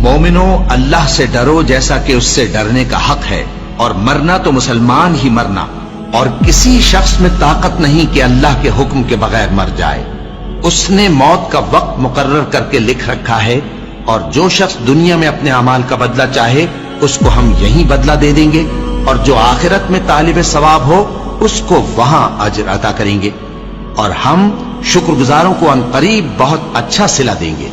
مومنو اللہ سے ڈرو جیسا کہ اس سے ڈرنے کا حق ہے، اور مرنا تو مسلمان ہی مرنا، اور کسی شخص میں طاقت نہیں کہ اللہ کے حکم کے بغیر مر جائے۔ اس نے موت کا وقت مقرر کر کے لکھ رکھا ہے، اور جو شخص دنیا میں اپنے اعمال کا بدلہ چاہے اس کو ہم یہیں بدلہ دے دیں گے، اور جو آخرت میں طالب ثواب ہو اس کو وہاں اجر عطا کریں گے، اور ہم شکر گزاروں کو عنقریب بہت اچھا صلہ دیں گے۔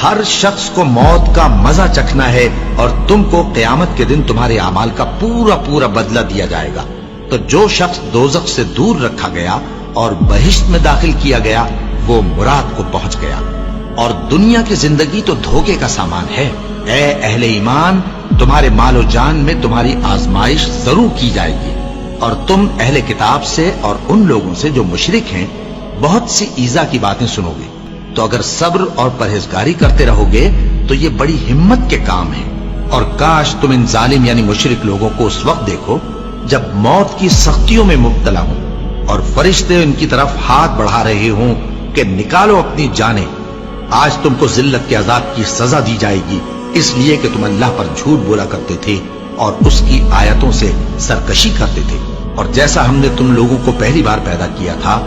ہر شخص کو موت کا مزہ چکھنا ہے، اور تم کو قیامت کے دن تمہارے اعمال کا پورا پورا بدلہ دیا جائے گا۔ تو جو شخص دوزخ سے دور رکھا گیا اور بہشت میں داخل کیا گیا وہ مراد کو پہنچ گیا، اور دنیا کی زندگی تو دھوکے کا سامان ہے۔ اے اہل ایمان، تمہارے مال و جان میں تمہاری آزمائش ضرور کی جائے گی، اور تم اہل کتاب سے اور ان لوگوں سے جو مشرک ہیں بہت سی ایذا کی باتیں سنو گے، تو اگر صبر اور پرہیزگاری کرتے رہو گے تو یہ بڑی ہمت کے کام ہے۔ اور کاش تم ان ظالم یعنی مشرک لوگوں کو اس وقت دیکھو جب موت کی سختیوں میں مبتلا ہوں، اور فرشتے ان کی طرف ہاتھ بڑھا رہے ہوں کہ نکالو اپنی جانیں۔ آج تم کو ذلت کے عذاب کی سزا دی جائے گی، اس لیے کہ تم اللہ پر جھوٹ بولا کرتے تھے اور اس کی آیتوں سے سرکشی کرتے تھے۔ اور جیسا ہم نے تم لوگوں کو پہلی بار پیدا کیا تھا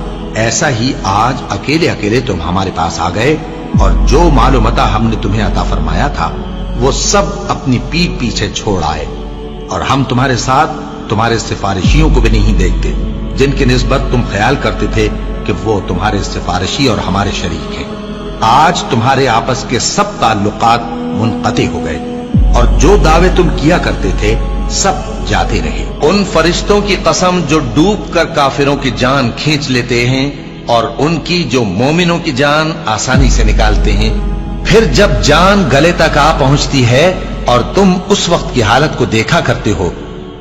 ایسا ہی آج اکیلے اکیلے تم ہمارے پاس آ گئے، اور جو مال و متاع ہم نے تمہیں عطا فرمایا تھا وہ سب اپنی پیٹھ پیچھے چھوڑ آئے، اور ہم تمہارے ساتھ تمہارے سفارشیوں کو بھی نہیں دیکھتے جن کی نسبت تم خیال کرتے تھے کہ وہ تمہارے سفارشی اور ہمارے شریک ہیں۔ آج تمہارے آپس کے سب تعلقات منقطع ہو گئے، اور جو دعوے تم کیا کرتے تھے سب جاتے رہے۔ ان فرشتوں کی قسم جو ڈوب کر کافروں کی جان کھینچ لیتے ہیں، اور ان کی جو مومنوں کی جان آسانی سے نکالتے ہیں۔ پھر جب جان گلے تک آ پہنچتی ہے اور تم اس وقت کی حالت کو دیکھا کرتے ہو،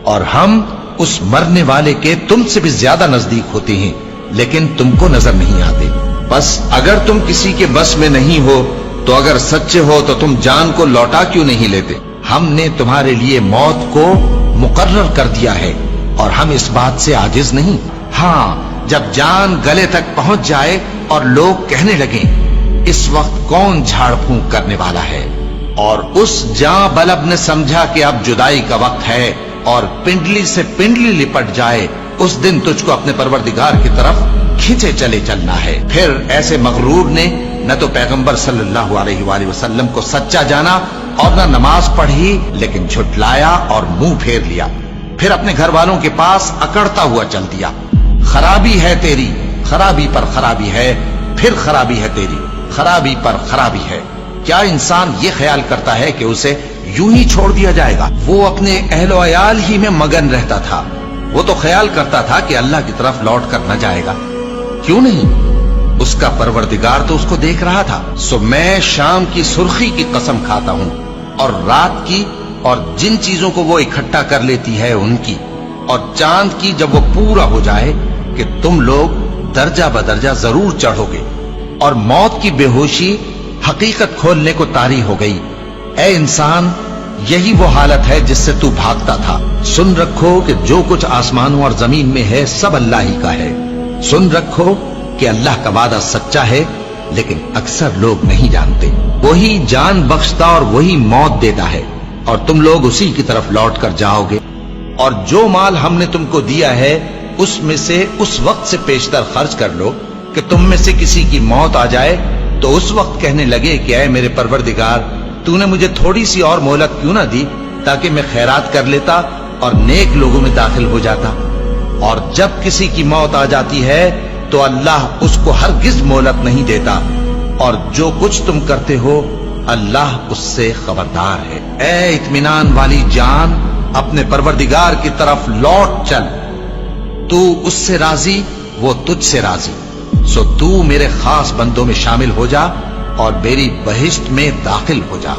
اور ہم اس مرنے والے کے تم سے بھی زیادہ نزدیک ہوتے ہیں لیکن تم کو نظر نہیں آتے۔ بس اگر تم کسی کے بس میں نہیں ہو تو اگر سچے ہو تو تم جان کو لوٹا کیوں نہیں لیتے؟ ہم نے تمہارے لیے موت کو مقرر کر دیا ہے، اور ہم اس بات سے عاجز نہیں۔ ہاں، جب جان گلے تک پہنچ جائے اور لوگ کہنے لگیں اس وقت کون جھاڑ پھونک کرنے والا ہے، اور اس جاں بلب نے سمجھا کہ اب جدائی کا وقت ہے اور پنڈلی سے پنڈلی لپٹ جائے، اس دن تجھ کو اپنے پروردگار کی طرف کھینچے چلے چلنا ہے۔ پھر ایسے مغرور نے نہ تو پیغمبر صلی اللہ علیہ وآلہ وسلم کو سچا جانا اور نہ نماز پڑھی، لیکن جھٹلایا اور منہ پھیر لیا، پھر اپنے گھر والوں کے پاس اکڑتا ہوا چل دیا۔ خرابی ہے تیری، خرابی پر خرابی ہے، پھر خرابی ہے تیری، خرابی پر خرابی ہے۔ کیا انسان یہ خیال کرتا ہے کہ اسے یوں ہی چھوڑ دیا جائے گا؟ وہ اپنے اہل و عیال ہی میں مگن رہتا تھا، وہ تو خیال کرتا تھا کہ اللہ کی طرف لوٹ کر نہ جائے گا۔ کیوں نہیں؟ اس کا پروردگار تو اس کو دیکھ رہا تھا۔ سو میں شام کی سرخی کی قسم کھاتا ہوں، اور رات کی، اور جن چیزوں کو وہ اکٹھا کر لیتی ہے ان کی، اور چاند کی جب وہ پورا ہو جائے کہ تم لوگ درجہ بدرجہ ضرور چڑھو گے، اور موت کی بے ہوشی حقیقت کھولنے کو طاری ہو گئی۔ اے انسان، یہی وہ حالت ہے جس سے تو بھاگتا تھا۔ سن رکھو کہ جو کچھ آسمانوں اور زمین میں ہے سب اللہ ہی کا ہے۔ سن رکھو کہ اللہ کا وعدہ سچا ہے، لیکن اکثر لوگ نہیں جانتے۔ وہی جان بخشتا اور وہی موت دیتا ہے، اور تم لوگ اسی کی طرف لوٹ کر جاؤ گے۔ اور جو مال ہم نے تم کو دیا ہے اس میں سے اس وقت سے پیشتر خرچ کر لو کہ تم میں سے کسی کی موت آ جائے تو اس وقت کہنے لگے کہ اے میرے پروردگار، تو نے مجھے تھوڑی سی اور مہلت کیوں نہ دی تاکہ میں خیرات کر لیتا اور نیک لوگوں میں داخل ہو جاتا۔ اور جب کسی کی موت آ جاتی ہے تو اللہ اس کو ہرگز مہلت نہیں دیتا، اور جو کچھ تم کرتے ہو اللہ اس سے خبردار ہے۔ اے اطمینان والی جان، اپنے پروردگار کی طرف لوٹ چل، تو اس سے راضی، وہ تجھ سے راضی۔ سو تو میرے خاص بندوں میں شامل ہو جا اور میری بہشت میں داخل ہو جا۔